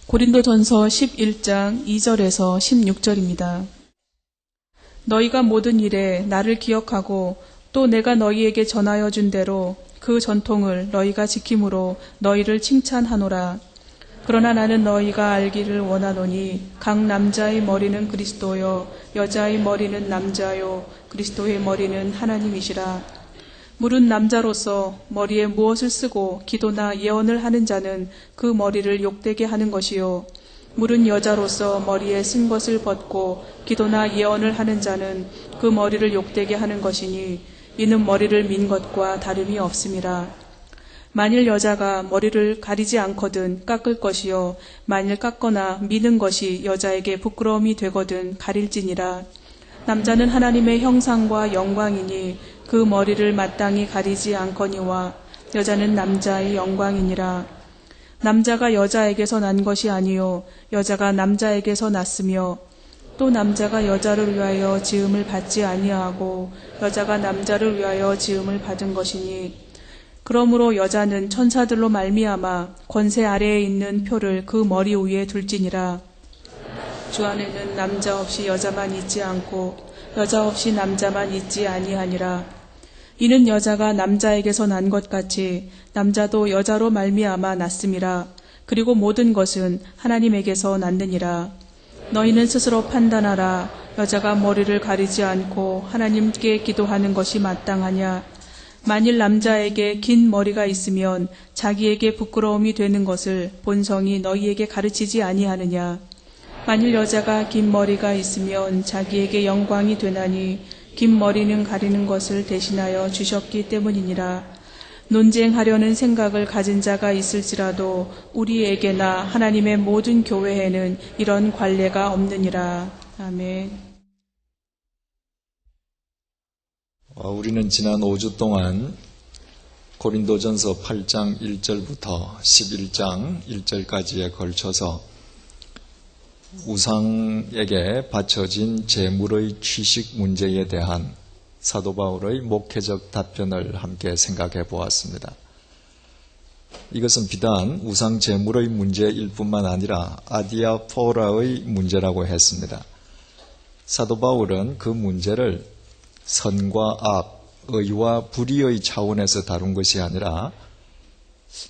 고린도전서 11장 2절에서 16절입니다. 너희가 모든 일에 나를 기억하고 또 내가 너희에게 전하여 준 대로 그 전통을 너희가 지킴으로 너희를 칭찬하노라. 그러나 나는 너희가 알기를 원하노니 각 남자의 머리는 그리스도요 여자의 머리는 남자요 그리스도의 머리는 하나님이시라. 물은 남자로서 머리에 무엇을 쓰고 기도나 예언을 하는 자는 그 머리를 욕되게 하는 것이요 물은 여자로서 머리에 쓴 것을 벗고 기도나 예언을 하는 자는 그 머리를 욕되게 하는 것이니 이는 머리를 민 것과 다름이 없음이라. 만일 여자가 머리를 가리지 않거든 깎을 것이요 만일 깎거나 미는 것이 여자에게 부끄러움이 되거든 가릴지니라. 남자는 하나님의 형상과 영광이니 그 머리를 마땅히 가리지 않거니와 여자는 남자의 영광이니라. 남자가 여자에게서 난 것이 아니요 여자가 남자에게서 났으며 또 남자가 여자를 위하여 지음을 받지 아니하고 여자가 남자를 위하여 지음을 받은 것이니 그러므로 여자는 천사들로 말미암아 권세 아래에 있는 표를 그 머리 위에 둘지니라. 주 안에는 남자 없이 여자만 있지 않고 여자 없이 남자만 있지 아니하니라. 이는 여자가 남자에게서 난 것 같이 남자도 여자로 말미암아 났음이라. 그리고 모든 것은 하나님에게서 났느니라. 너희는 스스로 판단하라. 여자가 머리를 가리지 않고 하나님께 기도하는 것이 마땅하냐. 만일 남자에게 긴 머리가 있으면 자기에게 부끄러움이 되는 것을 본성이 너희에게 가르치지 아니하느냐. 만일 여자가 긴 머리가 있으면 자기에게 영광이 되나니 긴 머리는 가리는 것을 대신하여 주셨기 때문이니라. 논쟁하려는 생각을 가진 자가 있을지라도 우리에게나 하나님의 모든 교회에는 이런 관례가 없느니라. 아멘. 우리는 지난 5주 동안 고린도전서 8장 1절부터 11장 1절까지에 걸쳐서 우상에게 바쳐진 제물의 취식 문제에 대한 사도 바울의 목회적 답변을 함께 생각해 보았습니다. 이것은 비단 우상 제물의 문제일 뿐만 아니라 아디아포라의 문제라고 했습니다. 사도 바울은 그 문제를 선과 악, 의와 불의의 차원에서 다룬 것이 아니라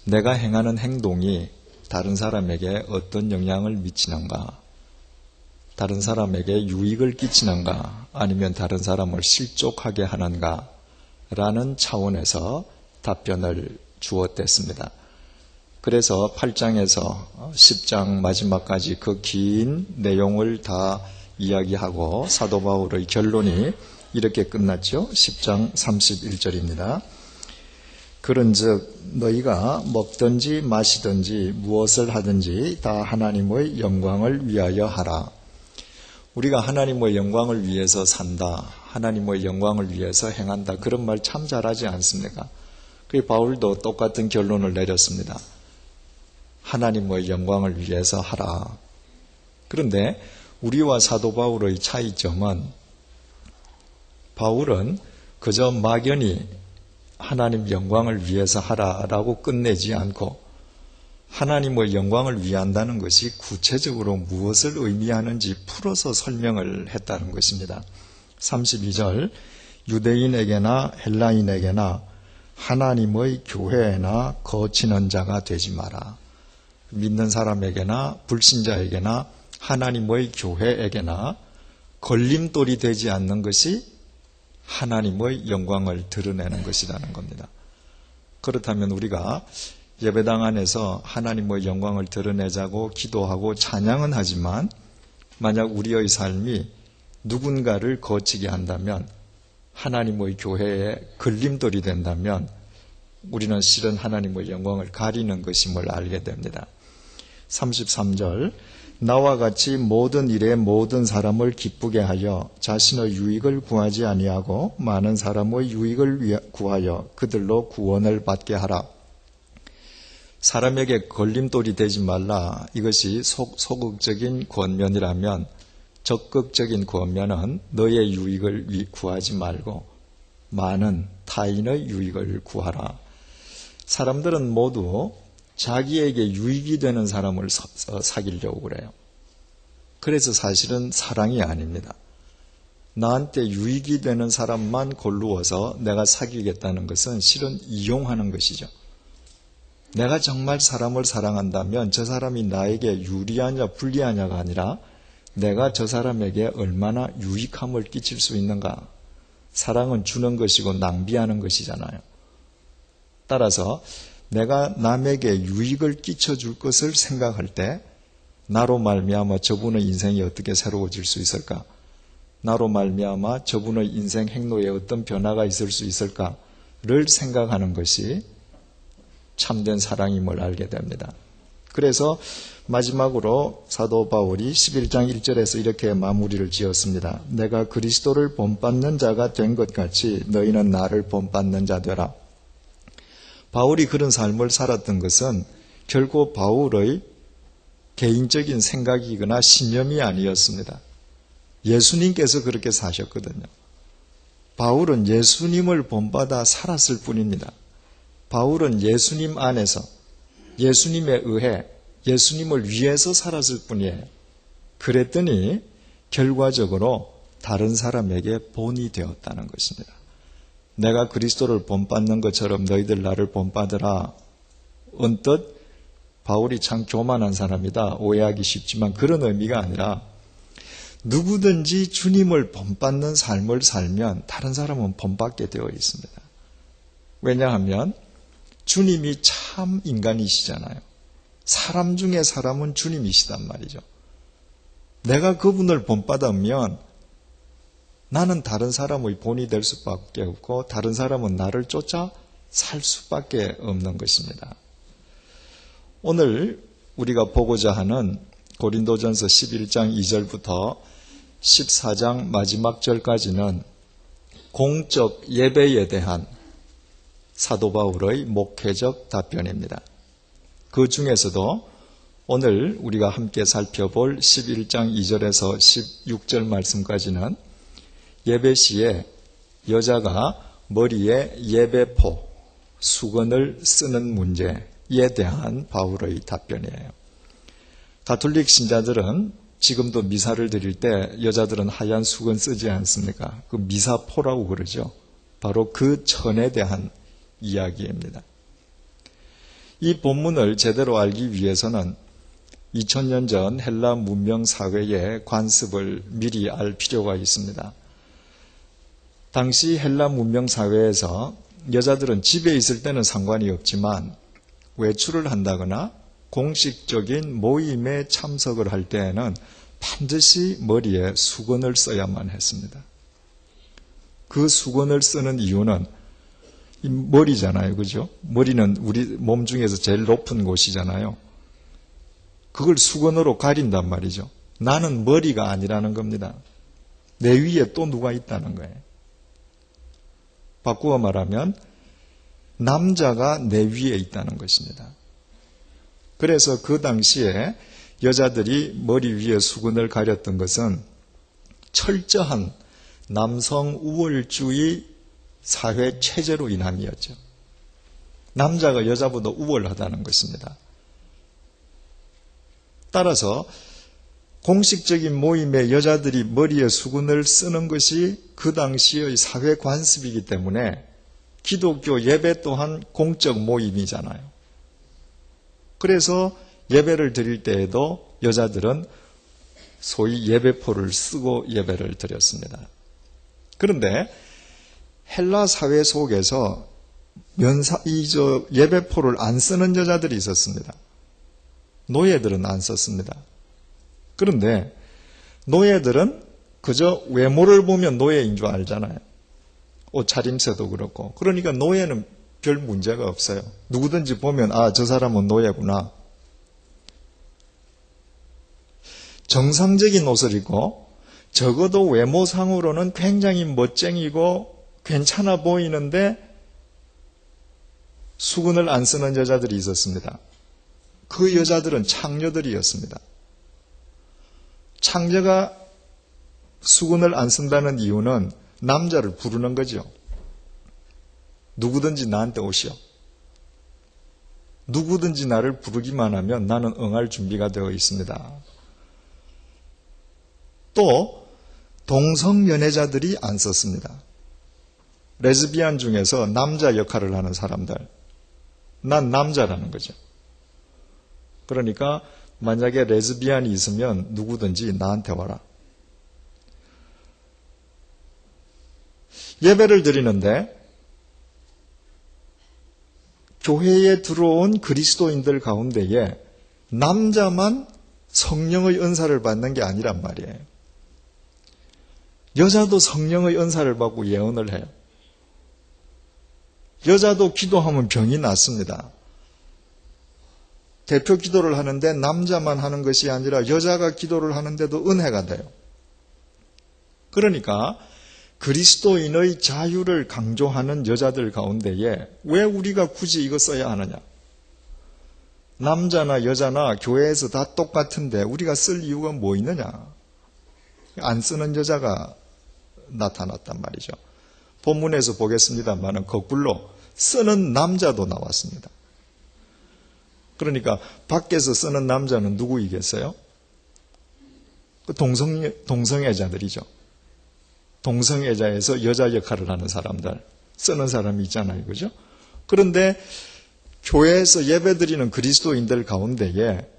내가 행하는 행동이 다른 사람에게 어떤 영향을 미치는가, 다른 사람에게 유익을 끼치는가, 아니면 다른 사람을 실족하게 하는가 라는 차원에서 답변을 주었댔습니다. 그래서 8장에서 10장 마지막까지 그 긴 내용을 다 이야기하고 사도 바울의 결론이 이렇게 끝났죠. 10장 31절입니다. 그런즉 너희가 먹든지 마시든지 무엇을 하든지 다 하나님의 영광을 위하여 하라. 우리가 하나님의 영광을 위해서 산다, 하나님의 영광을 위해서 행한다, 그런 말 참 잘하지 않습니까? 그 바울도 똑같은 결론을 내렸습니다. 하나님의 영광을 위해서 하라. 그런데 우리와 사도 바울의 차이점은 바울은 그저 막연히 하나님 영광을 위해서 하라라고 끝내지 않고 하나님의 영광을 위한다는 것이 구체적으로 무엇을 의미하는지 풀어서 설명을 했다는 것입니다. 32절 유대인에게나 헬라인에게나 하나님의 교회에나 거치는 자가 되지 마라. 믿는 사람에게나 불신자에게나 하나님의 교회에게나 걸림돌이 되지 않는 것이 하나님의 영광을 드러내는 것이라는 겁니다. 그렇다면 우리가 예배당 안에서 하나님의 영광을 드러내자고 기도하고 찬양은 하지만 만약 우리의 삶이 누군가를 거치게 한다면, 하나님의 교회에 걸림돌이 된다면 우리는 실은 하나님의 영광을 가리는 것임을 알게 됩니다. 33절 나와 같이 모든 일에 모든 사람을 기쁘게 하여 자신의 유익을 구하지 아니하고 많은 사람의 유익을 구하여 그들로 구원을 받게 하라. 사람에게 걸림돌이 되지 말라. 이것이 소극적인 권면이라면 적극적인 권면은 너의 유익을 구하지 말고 많은 타인의 유익을 구하라. 사람들은 모두 자기에게 유익이 되는 사람을 사귀려고 그래요. 그래서 사실은 사랑이 아닙니다. 나한테 유익이 되는 사람만 골루어서 내가 사귀겠다는 것은 실은 이용하는 것이죠. 내가 정말 사람을 사랑한다면 저 사람이 나에게 유리하냐 불리하냐가 아니라 내가 저 사람에게 얼마나 유익함을 끼칠 수 있는가. 사랑은 주는 것이고 낭비하는 것이잖아요. 따라서 내가 남에게 유익을 끼쳐줄 것을 생각할 때 나로 말미암아 저분의 인생이 어떻게 새로워질 수 있을까? 나로 말미암아 저분의 인생 행로에 어떤 변화가 있을 수 있을까를 생각하는 것이 참된 사랑임을 알게 됩니다. 그래서 마지막으로 사도 바울이 11장 1절에서 이렇게 마무리를 지었습니다. 내가 그리스도를 본받는 자가 된 것 같이 너희는 나를 본받는 자 되라. 바울이 그런 삶을 살았던 것은 결코 바울의 개인적인 생각이거나 신념이 아니었습니다. 예수님께서 그렇게 사셨거든요. 바울은 예수님을 본받아 살았을 뿐입니다. 바울은 예수님 안에서 예수님에 의해 예수님을 위해서 살았을 뿐이에요. 그랬더니 결과적으로 다른 사람에게 본이 되었다는 것입니다. 내가 그리스도를 본받는 것처럼 너희들 나를 본받으라. 언뜻 바울이 참 교만한 사람이다. 오해하기 쉽지만 그런 의미가 아니라 누구든지 주님을 본받는 삶을 살면 다른 사람은 본받게 되어 있습니다. 왜냐하면 주님이 참 인간이시잖아요. 사람 중에 사람은 주님이시단 말이죠. 내가 그분을 본받으면 나는 다른 사람의 본이 될 수밖에 없고 다른 사람은 나를 쫓아 살 수밖에 없는 것입니다. 오늘 우리가 보고자 하는 고린도전서 11장 2절부터 14장 마지막 절까지는 공적 예배에 대한 사도 바울의 목회적 답변입니다. 그 중에서도 오늘 우리가 함께 살펴볼 11장 2절에서 16절 말씀까지는 예배 시에 여자가 머리에 예배포, 수건을 쓰는 문제에 대한 바울의 답변이에요. 가톨릭 신자들은 지금도 미사를 드릴 때 여자들은 하얀 수건 쓰지 않습니까? 그 미사포라고 그러죠. 바로 그 천에 대한 이야기입니다. 이 본문을 제대로 알기 위해서는 2000년 전 헬라 문명 사회의 관습을 미리 알 필요가 있습니다. 당시 헬라 문명 사회에서 여자들은 집에 있을 때는 상관이 없지만 외출을 한다거나 공식적인 모임에 참석을 할 때에는 반드시 머리에 수건을 써야만 했습니다. 그 수건을 쓰는 이유는 이 머리잖아요. 그죠? 머리는 우리 몸 중에서 제일 높은 곳이잖아요. 그걸 수건으로 가린단 말이죠. 나는 머리가 아니라는 겁니다. 내 위에 또 누가 있다는 거예요. 바꾸어 말하면 남자가 내 위에 있다는 것입니다. 그래서 그 당시에 여자들이 머리 위에 수건을 가렸던 것은 철저한 남성 우월주의 사회 체제로 인함이었죠. 남자가 여자보다 우월하다는 것입니다. 따라서 공식적인 모임에 여자들이 머리에 수건을 쓰는 것이 그 당시의 사회 관습이기 때문에 기독교 예배 또한 공적 모임이잖아요. 그래서 예배를 드릴 때에도 여자들은 소위 예배포를 쓰고 예배를 드렸습니다. 그런데 헬라 사회 속에서 예배포를 안 쓰는 여자들이 있었습니다. 노예들은 안 썼습니다. 그런데 노예들은 그저 외모를 보면 노예인 줄 알잖아요. 옷차림새도 그렇고. 그러니까 노예는 별 문제가 없어요. 누구든지 보면 저 사람은 노예구나. 정상적인 옷을 입고 적어도 외모상으로는 굉장히 멋쟁이고 괜찮아 보이는데 수건을 안 쓰는 여자들이 있었습니다. 그 여자들은 창녀들이었습니다. 창녀가 수건을 안 쓴다는 이유는 남자를 부르는 거죠. 누구든지 나한테 오시오. 누구든지 나를 부르기만 하면 나는 응할 준비가 되어 있습니다. 또 동성연애자들이 안 썼습니다. 레즈비안 중에서 남자 역할을 하는 사람들, 난 남자라는 거죠. 그러니까 만약에 레즈비안이 있으면 누구든지 나한테 와라. 예배를 드리는데 교회에 들어온 그리스도인들 가운데에 남자만 성령의 은사를 받는 게 아니란 말이에요. 여자도 성령의 은사를 받고 예언을 해요. 여자도 기도하면 병이 낫습니다. 대표 기도를 하는데 남자만 하는 것이 아니라 여자가 기도를 하는데도 은혜가 돼요. 그러니까 그리스도인의 자유를 강조하는 여자들 가운데에 왜 우리가 굳이 이거 써야 하느냐? 남자나 여자나 교회에서 다 똑같은데 우리가 쓸 이유가 뭐 있느냐? 안 쓰는 여자가 나타났단 말이죠. 본문에서 보겠습니다만 거꾸로 쓰는 남자도 나왔습니다. 그러니까 밖에서 쓰는 남자는 누구이겠어요? 동성애자들이죠. 동성애자에서 여자 역할을 하는 사람들, 쓰는 사람이 있잖아요. 그죠? 그런데 교회에서 예배드리는 그리스도인들 가운데에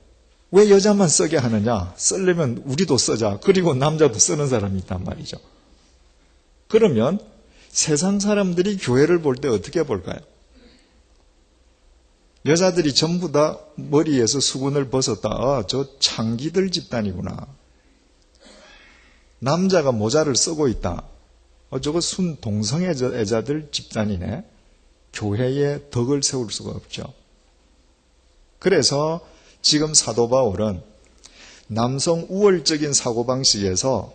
왜 여자만 쓰게 하느냐? 쓰려면 우리도 쓰자. 그리고 남자도 쓰는 사람이 있단 말이죠. 그러면 세상 사람들이 교회를 볼 때 어떻게 볼까요? 여자들이 전부 다 머리에서 수건을 벗었다. 아, 저 창기들 집단이구나. 남자가 모자를 쓰고 있다. 저거 순 동성애자들 집단이네. 교회에 덕을 세울 수가 없죠. 그래서 지금 사도 바울은 남성 우월적인 사고방식에서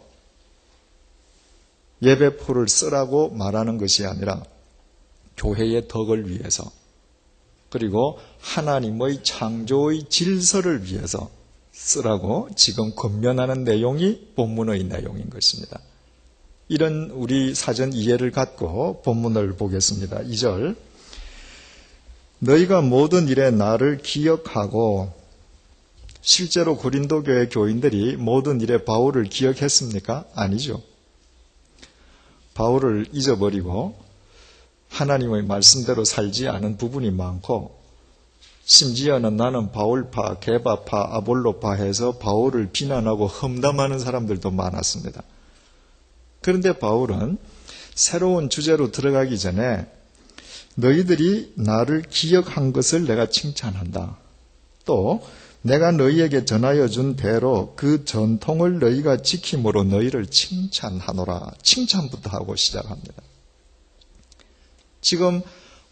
예배포를 쓰라고 말하는 것이 아니라 교회의 덕을 위해서 그리고 하나님의 창조의 질서를 위해서 쓰라고 지금 권면하는 내용이 본문의 내용인 것입니다. 이런 우리 사전 이해를 갖고 본문을 보겠습니다. 2절 너희가 모든 일에 나를 기억하고 실제로 고린도 교회 교인들이 모든 일에 바울을 기억했습니까? 아니죠. 바울을 잊어버리고 하나님의 말씀대로 살지 않은 부분이 많고 심지어는 나는 바울파, 게바파, 아볼로파 해서 바울을 비난하고 험담하는 사람들도 많았습니다. 그런데 바울은 새로운 주제로 들어가기 전에 너희들이 나를 기억한 것을 내가 칭찬한다. 또 내가 너희에게 전하여 준 대로 그 전통을 너희가 지킴으로 너희를 칭찬하노라. 칭찬부터 하고 시작합니다. 지금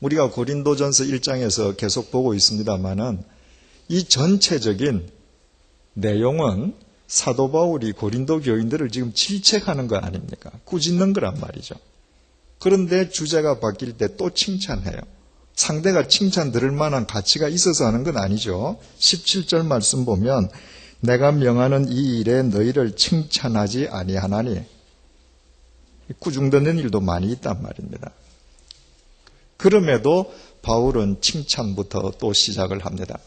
우리가 고린도전서 1장에서 계속 보고 있습니다마는 이 전체적인 내용은 사도 바울이 고린도 교인들을 지금 질책하는 거 아닙니까? 꾸짖는 거란 말이죠. 그런데 주제가 바뀔 때 또 칭찬해요. 상대가 칭찬 들을 만한 가치가 있어서 하는 건 아니죠. 17절 말씀 보면 내가 명하는 이 일에 너희를 칭찬하지 아니하나니 꾸중듣는 일도 많이 있단 말입니다. 그럼에도 바울은 칭찬부터 또 시작을 합니다.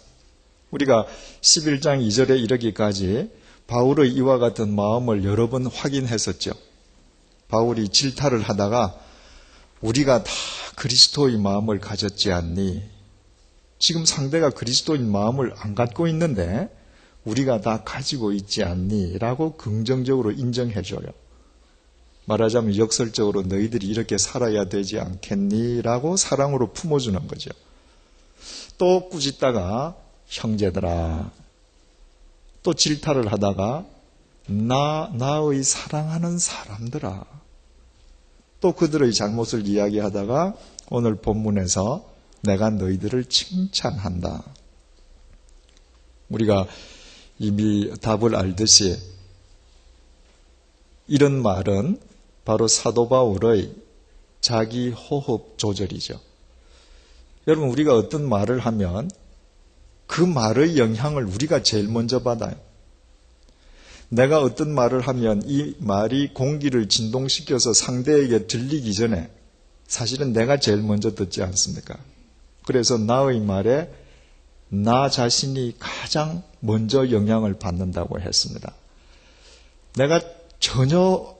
우리가 11장 2절에 이르기까지 바울의 이와 같은 마음을 여러 번 확인했었죠. 바울이 질타를 하다가 우리가 다 그리스도의 마음을 가졌지 않니? 지금 상대가 그리스도인 마음을 안 갖고 있는데 우리가 다 가지고 있지 않니? 라고 긍정적으로 인정해줘요. 말하자면 역설적으로 너희들이 이렇게 살아야 되지 않겠니? 라고 사랑으로 품어주는 거죠. 또 꾸짖다가 형제들아, 또 질타를 하다가 나의 사랑하는 사람들아, 또 그들의 잘못을 이야기하다가 오늘 본문에서 내가 너희들을 칭찬한다. 우리가 이미 답을 알듯이 이런 말은 바로 사도 바울의 자기 호흡 조절이죠. 여러분, 우리가 어떤 말을 하면 그 말의 영향을 우리가 제일 먼저 받아요. 내가 어떤 말을 하면 이 말이 공기를 진동시켜서 상대에게 들리기 전에 사실은 내가 제일 먼저 듣지 않습니까? 그래서 나의 말에 나 자신이 가장 먼저 영향을 받는다고 했습니다. 내가 전혀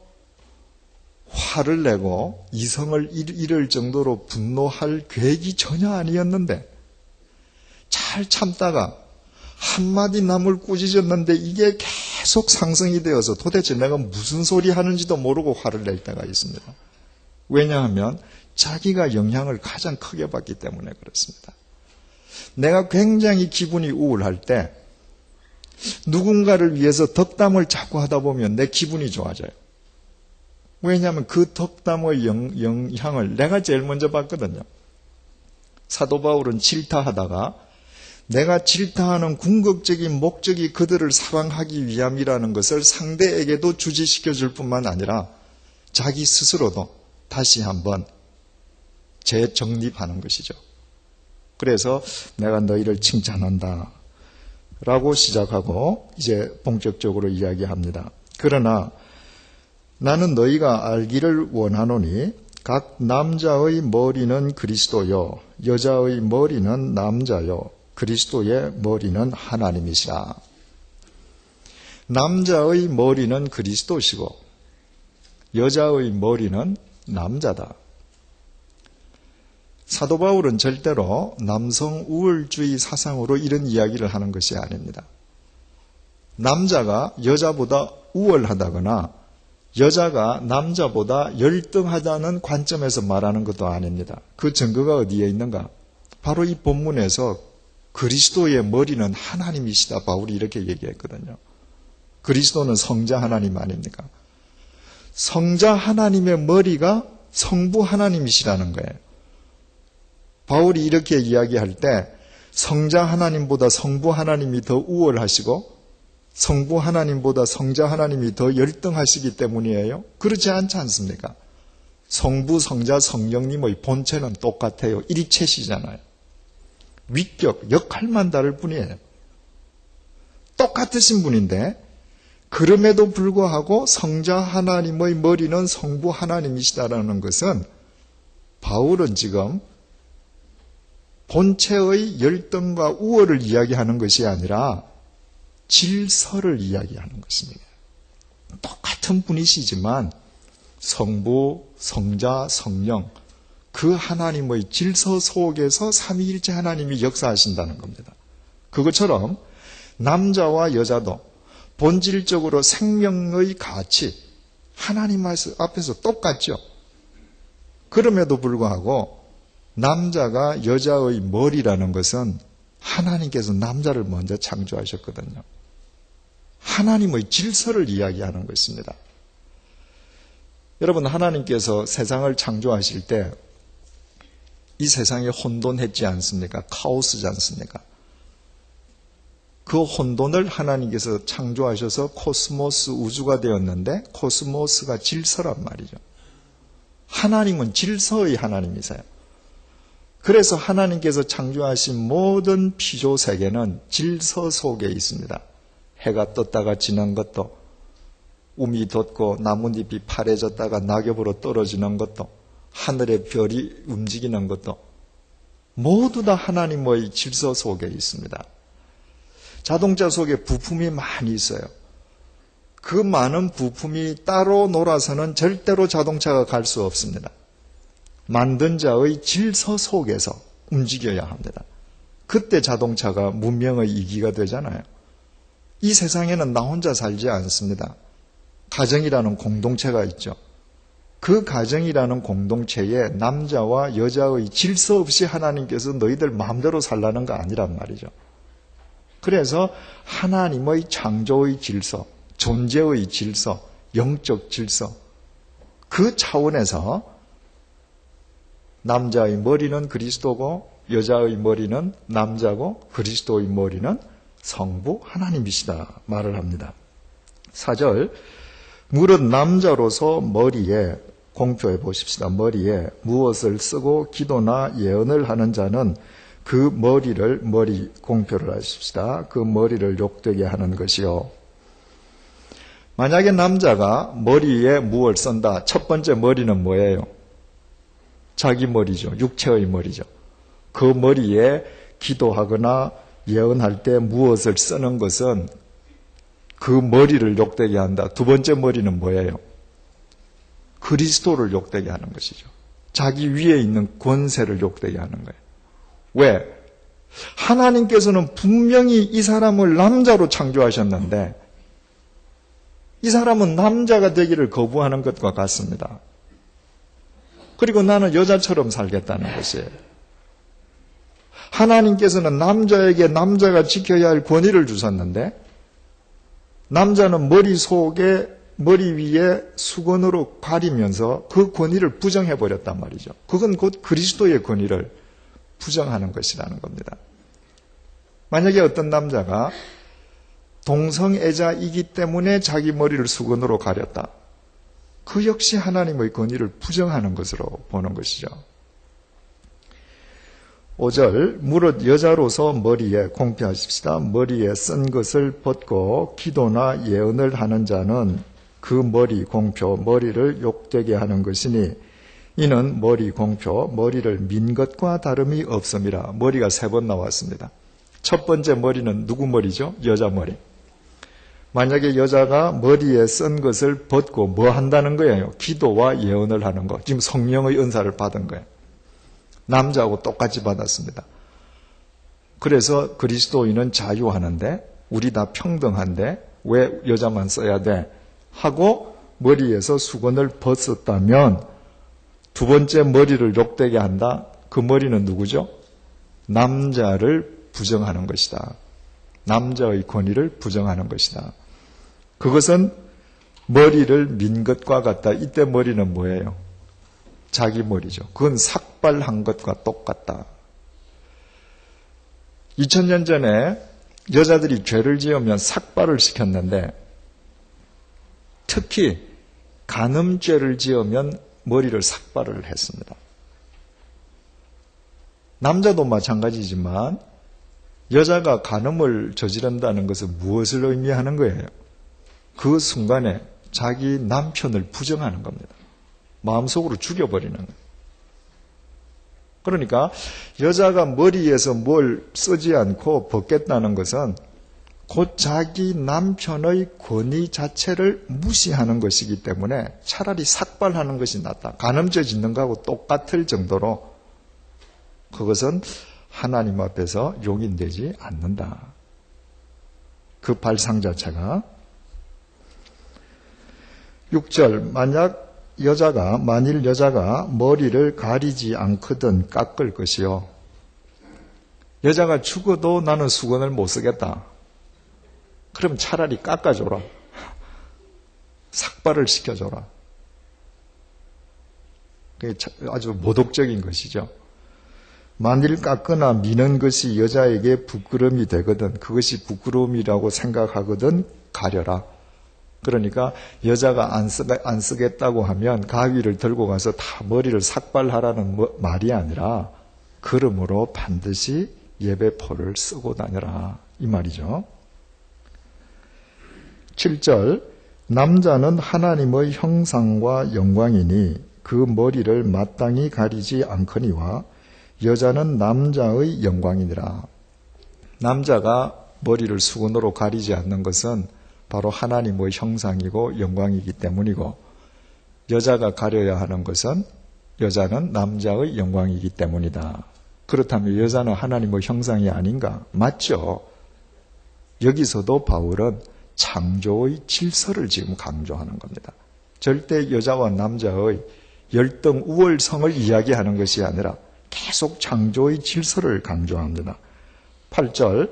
화를 내고 이성을 잃을 정도로 분노할 계획이 전혀 아니었는데 잘 참다가 한마디 남을 꾸짖었는데 이게 계속 상승이 되어서 도대체 내가 무슨 소리 하는지도 모르고 화를 낼 때가 있습니다. 왜냐하면 자기가 영향을 가장 크게 받기 때문에 그렇습니다. 내가 굉장히 기분이 우울할 때 누군가를 위해서 덕담을 자꾸 하다 보면 내 기분이 좋아져요. 왜냐하면 그 덕담의 영향을 내가 제일 먼저 받거든요. 사도 바울은 질타하다가 내가 질타하는 궁극적인 목적이 그들을 사랑하기 위함이라는 것을 상대에게도 주지시켜 줄 뿐만 아니라 자기 스스로도 다시 한번 재정립하는 것이죠. 그래서 내가 너희를 칭찬한다 라고 시작하고 이제 본격적으로 이야기합니다. 그러나 나는 너희가 알기를 원하노니 각 남자의 머리는 그리스도요 여자의 머리는 남자요 그리스도의 머리는 하나님이시라. 남자의 머리는 그리스도시고 여자의 머리는 남자다. 사도 바울은 절대로 남성 우월주의 사상으로 이런 이야기를 하는 것이 아닙니다. 남자가 여자보다 우월하다거나 여자가 남자보다 열등하다는 관점에서 말하는 것도 아닙니다. 그 증거가 어디에 있는가? 바로 이 본문에서 그리스도의 머리는 하나님이시다. 바울이 이렇게 얘기했거든요. 그리스도는 성자 하나님 아닙니까? 성자 하나님의 머리가 성부 하나님이시라는 거예요. 바울이 이렇게 이야기할 때 성자 하나님보다 성부 하나님이 더 우월하시고 성부 하나님보다 성자 하나님이 더 열등하시기 때문이에요? 그렇지 않지 않습니까? 성부, 성자, 성령님의 본체는 똑같아요. 일체시잖아요. 위격, 역할만 다를 뿐이에요. 똑같으신 분인데 그럼에도 불구하고 성자 하나님의 머리는 성부 하나님이시다라는 것은 바울은 지금 본체의 열등과 우월을 이야기하는 것이 아니라 질서를 이야기하는 것입니다. 똑같은 분이시지만 성부, 성자, 성령 그 하나님의 질서 속에서 삼위일체 하나님이 역사하신다는 겁니다. 그것처럼 남자와 여자도 본질적으로 생명의 가치 하나님 앞에서 똑같죠. 그럼에도 불구하고 남자가 여자의 머리라는 것은 하나님께서 남자를 먼저 창조하셨거든요. 하나님의 질서를 이야기하는 것입니다. 여러분, 하나님께서 세상을 창조하실 때 이 세상이 혼돈했지 않습니까? 카오스지 않습니까? 그 혼돈을 하나님께서 창조하셔서 코스모스 우주가 되었는데 코스모스가 질서란 말이죠. 하나님은 질서의 하나님이세요. 그래서 하나님께서 창조하신 모든 피조 세계는 질서 속에 있습니다. 해가 떴다가 지는 것도, 움이 돋고 나뭇잎이 파래졌다가 낙엽으로 떨어지는 것도, 하늘의 별이 움직이는 것도 모두 다 하나님의 질서 속에 있습니다. 자동차 속에 부품이 많이 있어요. 그 많은 부품이 따로 놀아서는 절대로 자동차가 갈 수 없습니다. 만든 자의 질서 속에서 움직여야 합니다. 그때 자동차가 문명의 이기가 되잖아요. 이 세상에는 나 혼자 살지 않습니다. 가정이라는 공동체가 있죠. 그 가정이라는 공동체에 남자와 여자의 질서 없이 하나님께서 너희들 마음대로 살라는 거 아니란 말이죠. 그래서 하나님의 창조의 질서, 존재의 질서, 영적 질서, 그 차원에서 남자의 머리는 그리스도고 여자의 머리는 남자고 그리스도의 머리는 성부 하나님이시다 말을 합니다. 4절, 무릇 남자로서 머리에, 공표해 보십시다. 머리에 무엇을 쓰고 기도나 예언을 하는 자는 그 머리를, 머리 공표를 하십시다. 그 머리를 욕되게 하는 것이요. 만약에 남자가 머리에 무엇을 쓴다. 첫 번째 머리는 뭐예요? 자기 머리죠. 육체의 머리죠. 그 머리에 기도하거나 예언할 때 무엇을 쓰는 것은 그 머리를 욕되게 한다. 두 번째 머리는 뭐예요? 그리스도를 욕되게 하는 것이죠. 자기 위에 있는 권세를 욕되게 하는 거예요. 왜? 하나님께서는 분명히 이 사람을 남자로 창조하셨는데 이 사람은 남자가 되기를 거부하는 것과 같습니다. 그리고 나는 여자처럼 살겠다는 것이에요. 하나님께서는 남자에게 남자가 지켜야 할 권위를 주셨는데 남자는 머리 위에 수건으로 가리면서 그 권위를 부정해버렸단 말이죠. 그건 곧 그리스도의 권위를 부정하는 것이라는 겁니다. 만약에 어떤 남자가 동성애자이기 때문에 자기 머리를 수건으로 가렸다. 그 역시 하나님의 권위를 부정하는 것으로 보는 것이죠. 5절 무릇 여자로서 머리에 공피하십시다. 머리에 쓴 것을 벗고 기도나 예언을 하는 자는 그 머리 공표 머리를 욕되게 하는 것이니 이는 머리 공표 머리를 민 것과 다름이 없음이라. 머리가 3번 나왔습니다. 첫 번째 머리는 누구 머리죠? 여자 머리. 만약에 여자가 머리에 쓴 것을 벗고 뭐 한다는 거예요? 기도와 예언을 하는 거. 지금 성령의 은사를 받은 거예요. 남자하고 똑같이 받았습니다. 그래서 그리스도인은 자유하는데 우리 다 평등한데 왜 여자만 써야 돼? 하고 머리에서 수건을 벗었다면 두 번째 머리를 욕되게 한다. 그 머리는 누구죠? 남자를 부정하는 것이다. 남자의 권위를 부정하는 것이다. 그것은 머리를 민 것과 같다. 이때 머리는 뭐예요? 자기 머리죠. 그건 삭발한 것과 똑같다. 2000년 전에 여자들이 죄를 지으면 삭발을 시켰는데 특히 간음죄를 지으면 머리를 삭발을 했습니다. 남자도 마찬가지지만 여자가 간음을 저지른다는 것은 무엇을 의미하는 거예요? 그 순간에 자기 남편을 부정하는 겁니다. 마음속으로 죽여버리는 거예요. 그러니까 여자가 머리에서 뭘 쓰지 않고 벗겠다는 것은 곧 자기 남편의 권위 자체를 무시하는 것이기 때문에 차라리 삭발하는 것이 낫다. 간음죄 짓는 거하고 똑같을 정도로 그것은 하나님 앞에서 용인되지 않는다. 그 발상 자체가 6절 만일 여자가 머리를 가리지 않거든 깎을 것이요. 여자가 죽어도 나는 수건을 못 쓰겠다. 그럼 차라리 깎아줘라. 삭발을 시켜줘라. 그게 아주 모독적인 것이죠. 만일 깎거나 미는 것이 여자에게 부끄러움이 되거든 그것이 부끄러움이라고 생각하거든 가려라. 그러니까 여자가 안 쓰겠다고 하면 가위를 들고 가서 다 머리를 삭발하라는 말이 아니라 그러므로 반드시 예배포를 쓰고 다녀라. 이 말이죠. 7절 남자는 하나님의 형상과 영광이니 그 머리를 마땅히 가리지 않거니와 여자는 남자의 영광이니라. 남자가 머리를 수건으로 가리지 않는 것은 바로 하나님의 형상이고 영광이기 때문이고 여자가 가려야 하는 것은 여자는 남자의 영광이기 때문이다. 그렇다면 여자는 하나님의 형상이 아닌가? 맞죠. 여기서도 바울은 창조의 질서를 지금 강조하는 겁니다. 절대 여자와 남자의 열등 우월성을 이야기하는 것이 아니라 계속 창조의 질서를 강조합니다. 8절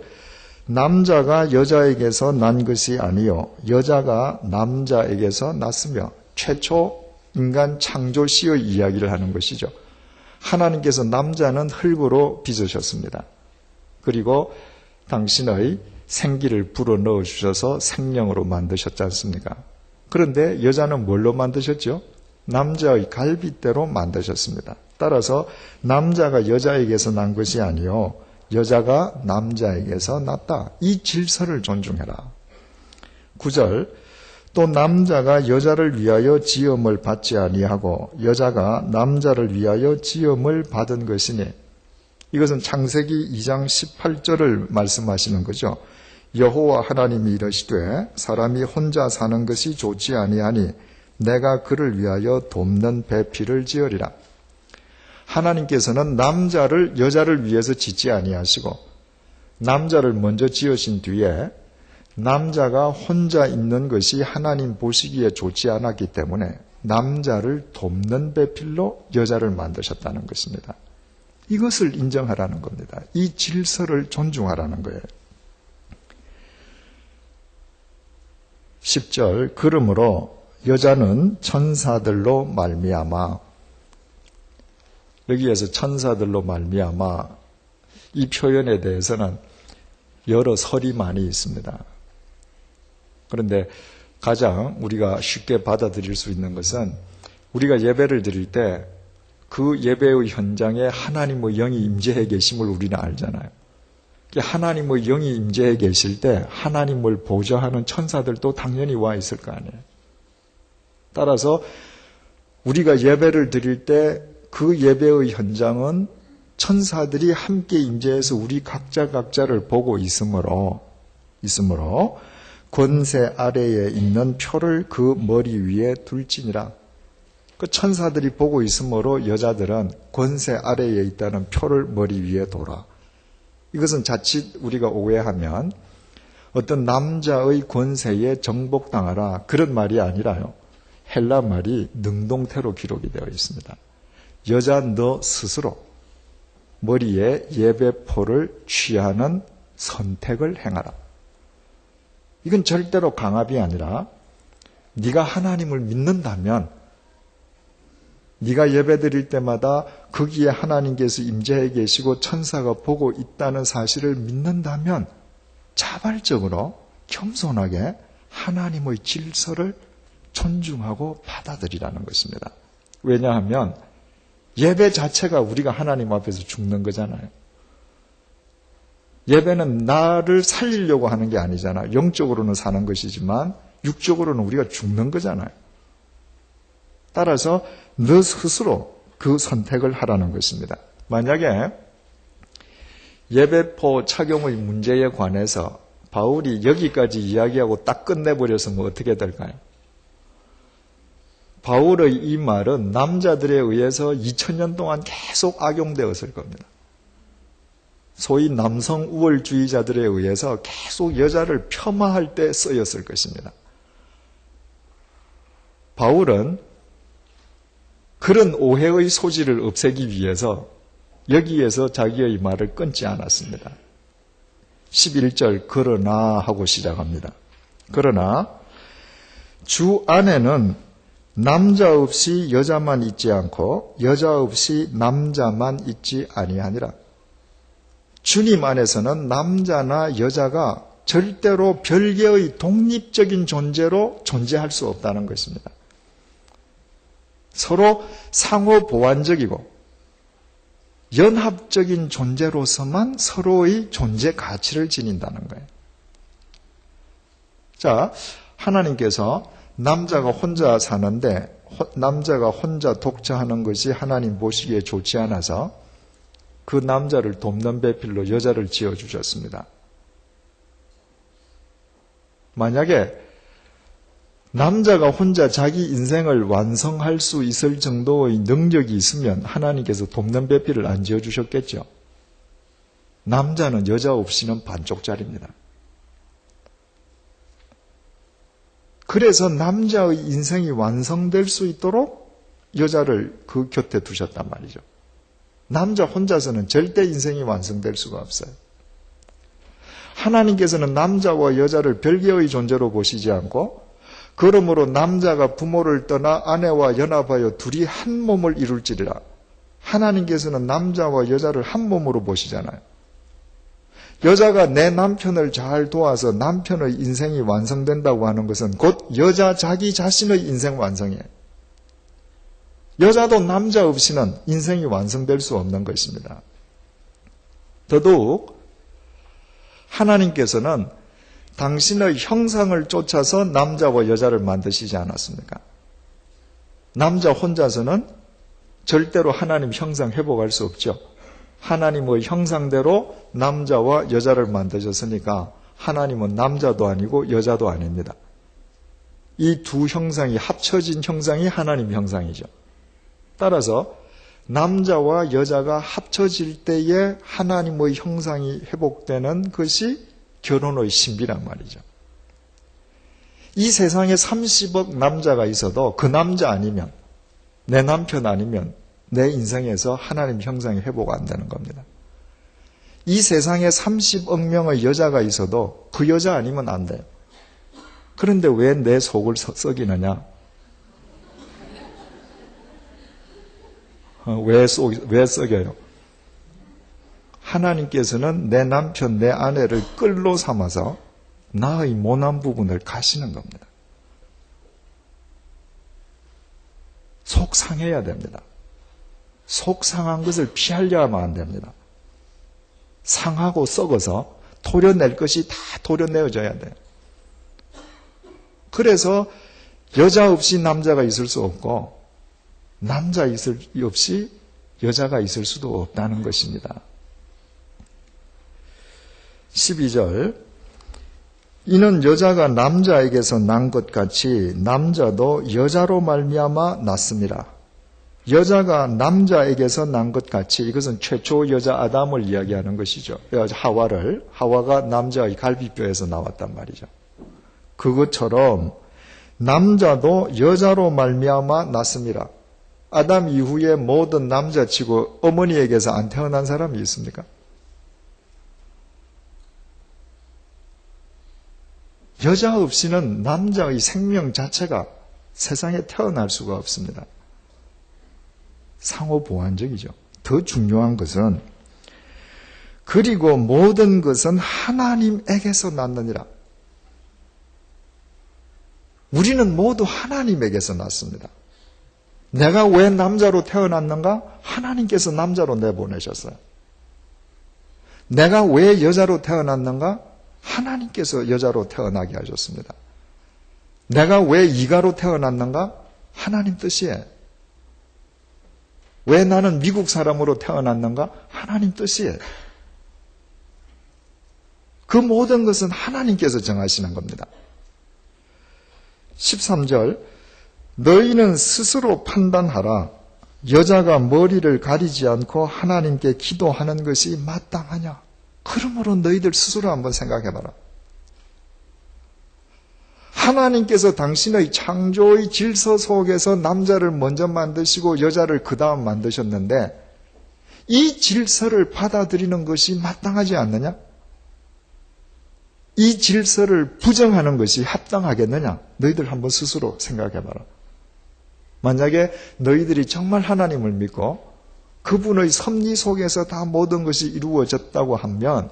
남자가 여자에게서 난 것이 아니요 여자가 남자에게서 났으며 최초 인간 창조 시의 이야기를 하는 것이죠. 하나님께서 남자는 흙으로 빚으셨습니다. 그리고 당신의 생기를 불어넣어 주셔서 생명으로 만드셨지 않습니까? 그런데 여자는 뭘로 만드셨죠? 남자의 갈빗대로 만드셨습니다. 따라서 남자가 여자에게서 난 것이 아니요 여자가 남자에게서 났다. 이 질서를 존중해라. 9절 또 남자가 여자를 위하여 지음을 받지 아니하고 여자가 남자를 위하여 지음을 받은 것이니 이것은 창세기 2장 18절을 말씀하시는 거죠. 여호와 하나님이 이르시되 사람이 혼자 사는 것이 좋지 아니하니 내가 그를 위하여 돕는 배필을 지으리라. 하나님께서는 남자를 여자를 위해서 짓지 아니하시고 남자를 먼저 지으신 뒤에 남자가 혼자 있는 것이 하나님 보시기에 좋지 않았기 때문에 남자를 돕는 배필로 여자를 만드셨다는 것입니다. 이것을 인정하라는 겁니다. 이 질서를 존중하라는 거예요. 10절 그러므로 여자는 천사들로 말미암아, 여기에서 천사들로 말미암아 이 표현에 대해서는 여러 설이 많이 있습니다. 그런데 가장 우리가 쉽게 받아들일 수 있는 것은 우리가 예배를 드릴 때 그 예배의 현장에 하나님의 영이 임재해 계심을 우리는 알잖아요. 하나님의 영이 임재해 계실 때 하나님을 보좌하는 천사들도 당연히 와 있을 거 아니에요. 따라서 우리가 예배를 드릴 때 그 예배의 현장은 천사들이 함께 임재해서 우리 각자를 보고 있으므로 권세 아래에 있는 표를 그 머리 위에 둘지니라. 그 천사들이 보고 있으므로 여자들은 권세 아래에 있다는 표를 머리 위에 둬라. 이것은 자칫 우리가 오해하면 어떤 남자의 권세에 정복당하라 그런 말이 아니라요. 헬라 말이 능동태로 기록이 되어 있습니다. 여자 너 스스로 머리에 예배포를 취하는 선택을 행하라. 이건 절대로 강압이 아니라 네가 하나님을 믿는다면 네가 예배드릴 때마다 거기에 하나님께서 임재해 계시고 천사가 보고 있다는 사실을 믿는다면 자발적으로 겸손하게 하나님의 질서를 존중하고 받아들이라는 것입니다. 왜냐하면 예배 자체가 우리가 하나님 앞에서 죽는 거잖아요. 예배는 나를 살리려고 하는 게 아니잖아요. 영적으로는 사는 것이지만 육적으로는 우리가 죽는 거잖아요. 따라서 너 스스로 그 선택을 하라는 것입니다. 만약에 예배포 착용의 문제에 관해서 바울이 여기까지 이야기하고 딱 끝내버렸으면 어떻게 될까요? 바울의 이 말은 남자들에 의해서 2000년 동안 계속 악용되었을 겁니다. 소위 남성 우월주의자들에 의해서 계속 여자를 폄하할 때 쓰였을 것입니다. 바울은 그런 오해의 소지를 없애기 위해서 여기에서 자기의 말을 끊지 않았습니다. 11절 그러나 하고 시작합니다. 그러나 주 안에는 남자 없이 여자만 있지 않고 여자 없이 남자만 있지 아니하니라. 주님 안에서는 남자나 여자가 절대로 별개의 독립적인 존재로 존재할 수 없다는 것입니다. 서로 상호 보완적이고 연합적인 존재로서만 서로의 존재 가치를 지닌다는 거예요. 자, 하나님께서 남자가 혼자 사는데 남자가 혼자 독자하는 것이 하나님 보시기에 좋지 않아서 그 남자를 돕는 배필로 여자를 지어주셨습니다. 만약에 남자가 혼자 자기 인생을 완성할 수 있을 정도의 능력이 있으면 하나님께서 돕는 배필을 안 지어주셨겠죠. 남자는 여자 없이는 반쪽짜리입니다. 그래서 남자의 인생이 완성될 수 있도록 여자를 그 곁에 두셨단 말이죠. 남자 혼자서는 절대 인생이 완성될 수가 없어요. 하나님께서는 남자와 여자를 별개의 존재로 보시지 않고 그러므로 남자가 부모를 떠나 아내와 연합하여 둘이 한 몸을 이룰지리라. 하나님께서는 남자와 여자를 한 몸으로 보시잖아요. 여자가 내 남편을 잘 도와서 남편의 인생이 완성된다고 하는 것은 곧 여자 자기 자신의 인생 완성이에요. 여자도 남자 없이는 인생이 완성될 수 없는 것입니다. 더더욱 하나님께서는 당신의 형상을 쫓아서 남자와 여자를 만드시지 않았습니까? 남자 혼자서는 절대로 하나님 형상 회복할 수 없죠. 하나님의 형상대로 남자와 여자를 만드셨으니까 하나님은 남자도 아니고 여자도 아닙니다. 이 두 형상이 합쳐진 형상이 하나님 형상이죠. 따라서 남자와 여자가 합쳐질 때에 하나님의 형상이 회복되는 것이 결혼의 신비란 말이죠. 이 세상에 30억 남자가 있어도 그 남자 아니면, 내 남편 아니면 내 인생에서 하나님 형상이 회복 안 되는 겁니다. 이 세상에 30억 명의 여자가 있어도 그 여자 아니면 안 돼요. 그런데 왜 내 속을 썩이느냐? 왜 썩여요? 하나님께서는 내 남편, 내 아내를 끌로 삼아서 나의 모난 부분을 가시는 겁니다. 속 상해야 됩니다. 속 상한 것을 피하려 하면 안 됩니다. 상하고 썩어서 도려낼 것이 다 도려내어져야 돼요. 그래서 여자 없이 남자가 있을 수 없고 남자 없이 여자가 있을 수도 없다는 것입니다. 12절 이는 여자가 남자에게서 난 것 같이 남자도 여자로 말미암아 났습니다. 여자가 남자에게서 난 것 같이 이것은 최초 여자 아담을 이야기하는 것이죠. 하와가 남자의 갈비뼈에서 나왔단 말이죠. 그것처럼 남자도 여자로 말미암아 났습니다. 아담 이후에 모든 남자치고 어머니에게서 안 태어난 사람이 있습니까? 여자 없이는 남자의 생명 자체가 세상에 태어날 수가 없습니다. 상호보완적이죠. 더 중요한 것은 그리고 모든 것은 하나님에게서 났느니라. 우리는 모두 하나님에게서 났습니다. 내가 왜 남자로 태어났는가? 하나님께서 남자로 내보내셨어요. 내가 왜 여자로 태어났는가? 하나님께서 여자로 태어나게 하셨습니다. 내가 왜 이가로 태어났는가? 하나님 뜻이에요. 왜 나는 미국 사람으로 태어났는가? 하나님 뜻이에요. 그 모든 것은 하나님께서 정하시는 겁니다. 13절 너희는 스스로 판단하라. 여자가 머리를 가리지 않고 하나님께 기도하는 것이 마땅하냐? 그러므로 너희들 스스로 한번 생각해봐라. 하나님께서 당신의 창조의 질서 속에서 남자를 먼저 만드시고 여자를 그 다음 만드셨는데 이 질서를 받아들이는 것이 마땅하지 않느냐? 이 질서를 부정하는 것이 합당하겠느냐? 너희들 한번 스스로 생각해봐라. 만약에 너희들이 정말 하나님을 믿고 그분의 섭리 속에서 다 모든 것이 이루어졌다고 하면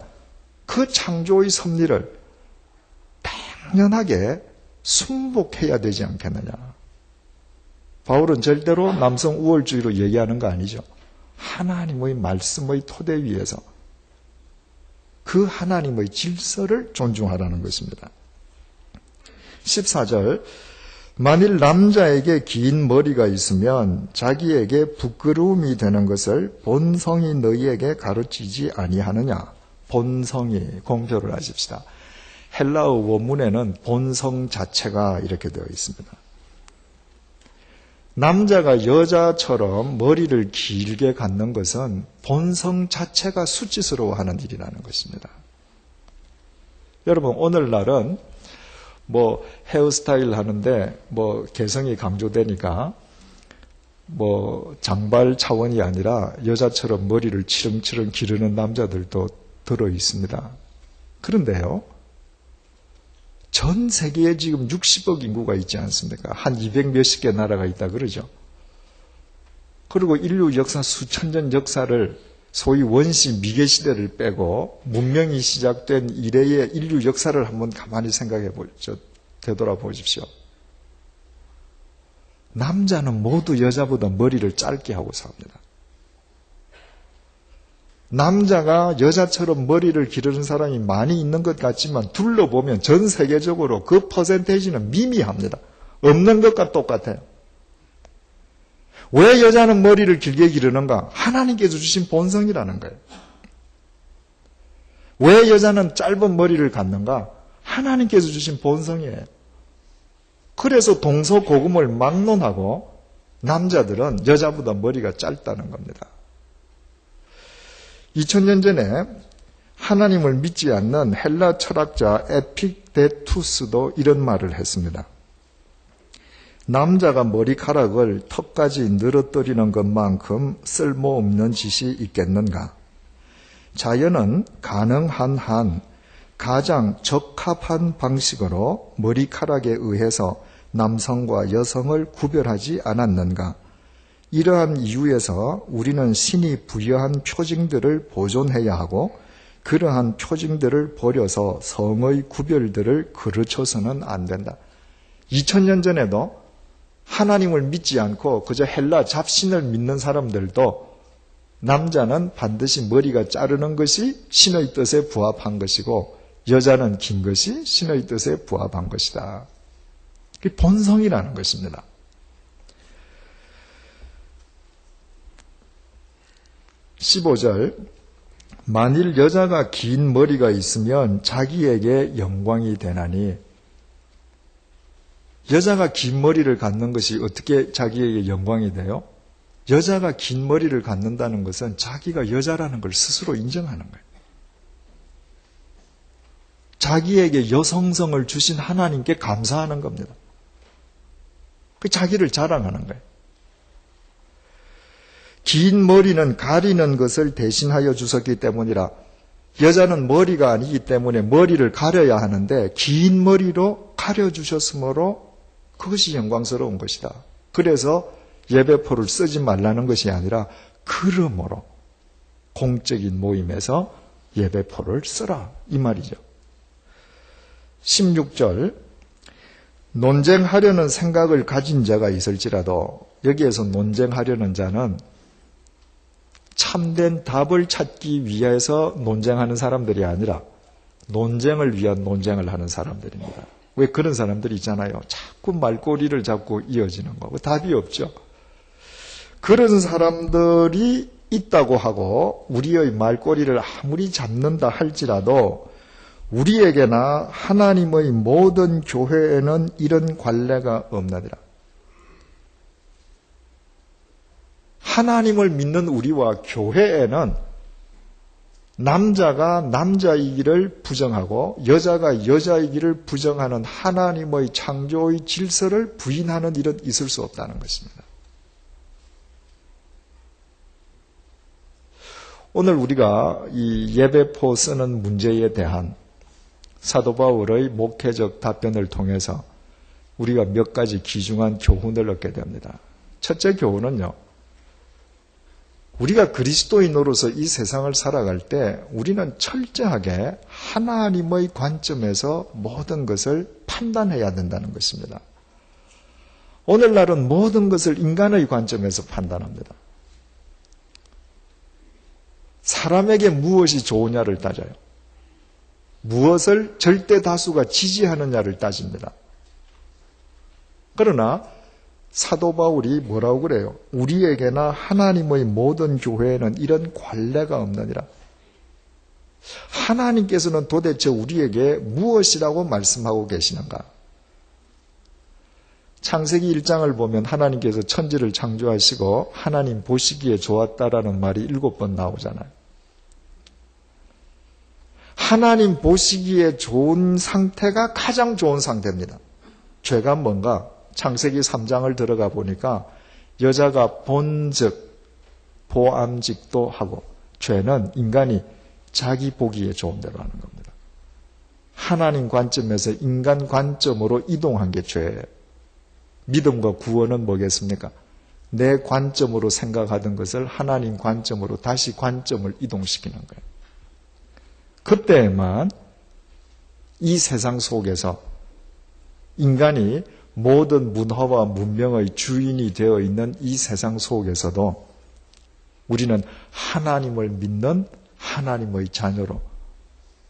그 창조의 섭리를 당연하게 순복해야 되지 않겠느냐. 바울은 절대로 남성 우월주의로 얘기하는 거 아니죠. 하나님의 말씀의 토대 위에서 그 하나님의 질서를 존중하라는 것입니다. 14절 만일 남자에게 긴 머리가 있으면 자기에게 부끄러움이 되는 것을 본성이 너희에게 가르치지 아니하느냐. 본성이 공표를 하십시다. 헬라어 원문에는 본성 자체가 이렇게 되어 있습니다. 남자가 여자처럼 머리를 길게 갖는 것은 본성 자체가 수치스러워하는 일이라는 것입니다. 여러분 오늘날은 헤어스타일 하는데 개성이 강조되니까 장발 차원이 아니라 여자처럼 머리를 치렁치렁 기르는 남자들도 들어 있습니다. 그런데요, 전 세계에 지금 60억 인구가 있지 않습니까? 한 200 몇십 개 나라가 있다 그러죠. 그리고 인류 역사 수천 년 역사를 소위 원시 미개 시대를 빼고 문명이 시작된 이래의 인류 역사를 한번 가만히 되돌아보십시오. 남자는 모두 여자보다 머리를 짧게 하고 삽니다. 남자가 여자처럼 머리를 기르는 사람이 많이 있는 것 같지만 둘러보면 전 세계적으로 그 퍼센테이지는 미미합니다. 없는 것과 똑같아요. 왜 여자는 머리를 길게 기르는가? 하나님께서 주신 본성이라는 거예요. 왜 여자는 짧은 머리를 갖는가? 하나님께서 주신 본성이에요. 그래서 동서고금을 막론하고 남자들은 여자보다 머리가 짧다는 겁니다. 2000년 전에 하나님을 믿지 않는 헬라 철학자 에픽데투스도 이런 말을 했습니다. 남자가 머리카락을 턱까지 늘어뜨리는 것만큼 쓸모없는 짓이 있겠는가? 자연은 가능한 한 가장 적합한 방식으로 머리카락에 의해서 남성과 여성을 구별하지 않았는가? 이러한 이유에서 우리는 신이 부여한 표징들을 보존해야 하고 그러한 표징들을 버려서 성의 구별들을 그르쳐서는 안 된다. 2000년 전에도 하나님을 믿지 않고 그저 헬라 잡신을 믿는 사람들도 남자는 반드시 머리가 자르는 것이 신의 뜻에 부합한 것이고 여자는 긴 것이 신의 뜻에 부합한 것이다. 그게 본성이라는 것입니다. 15절 만일 여자가 긴 머리가 있으면 자기에게 영광이 되나니 여자가 긴 머리를 갖는 것이 어떻게 자기에게 영광이 돼요? 여자가 긴 머리를 갖는다는 것은 자기가 여자라는 걸 스스로 인정하는 거예요. 자기에게 여성성을 주신 하나님께 감사하는 겁니다. 그 자기를 자랑하는 거예요. 긴 머리는 가리는 것을 대신하여 주셨기 때문이라. 여자는 머리가 아니기 때문에 머리를 가려야 하는데 긴 머리로 가려주셨으므로 그것이 영광스러운 것이다. 그래서 예배포를 쓰지 말라는 것이 아니라 그러므로 공적인 모임에서 예배포를 쓰라 이 말이죠. 16절 논쟁하려는 생각을 가진 자가 있을지라도 여기에서 논쟁하려는 자는 참된 답을 찾기 위해서 논쟁하는 사람들이 아니라 논쟁을 위한 논쟁을 하는 사람들입니다. 왜 그런 사람들이 있잖아요. 자꾸 말꼬리를 잡고 이어지는 거. 답이 없죠. 그런 사람들이 있다고 하고 우리의 말꼬리를 아무리 잡는다 할지라도 우리에게나 하나님의 모든 교회에는 이런 관례가 없느니라. 하나님을 믿는 우리와 교회에는 남자가 남자이기를 부정하고 여자가 여자이기를 부정하는 하나님의 창조의 질서를 부인하는 일은 있을 수 없다는 것입니다. 오늘 우리가 이 예배포 쓰는 문제에 대한 사도 바울의 목회적 답변을 통해서 우리가 몇 가지 귀중한 교훈을 얻게 됩니다. 첫째 교훈은요. 우리가 그리스도인으로서 이 세상을 살아갈 때 우리는 철저하게 하나님의 관점에서 모든 것을 판단해야 된다는 것입니다. 오늘날은 모든 것을 인간의 관점에서 판단합니다. 사람에게 무엇이 좋으냐를 따져요. 무엇을 절대 다수가 지지하느냐를 따집니다. 그러나 사도 바울이 뭐라고 그래요? 우리에게나 하나님의 모든 교회에는 이런 관례가 없느니라. 하나님께서는 도대체 우리에게 무엇이라고 말씀하고 계시는가? 창세기 1장을 보면 하나님께서 천지를 창조하시고 하나님 보시기에 좋았다라는 말이 7번 나오잖아요. 하나님 보시기에 좋은 상태가 가장 좋은 상태입니다. 죄가 뭔가? 창세기 3장을 들어가 보니까 여자가 본즉 보암직도 하고 죄는 인간이 자기 보기에 좋은 대로 하는 겁니다. 하나님 관점에서 인간 관점으로 이동한 게 죄예요. 믿음과 구원은 뭐겠습니까? 내 관점으로 생각하던 것을 하나님 관점으로 다시 관점을 이동시키는 거예요. 그때만 이 세상 속에서 인간이 모든 문화와 문명의 주인이 되어 있는 이 세상 속에서도 우리는 하나님을 믿는 하나님의 자녀로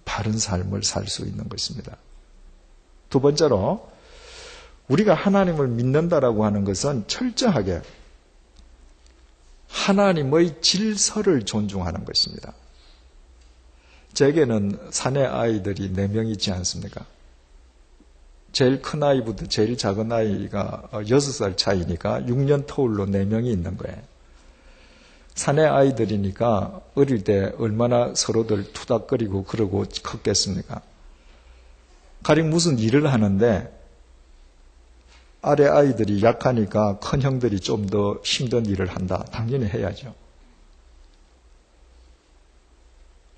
바른 삶을 살 수 있는 것입니다. 두 번째로 우리가 하나님을 믿는다라고 하는 것은 철저하게 하나님의 질서를 존중하는 것입니다. 제게는 사내 아이들이 4명 있지 않습니까? 제일 큰 아이부터 제일 작은 아이가 6살 차이니까 6년 터울로 4명이 있는 거예요. 사내 아이들이니까 어릴 때 얼마나 서로들 투닥거리고 그러고 컸겠습니까? 가령 무슨 일을 하는데 아래 아이들이 약하니까 큰 형들이 좀 더 힘든 일을 한다. 당연히 해야죠.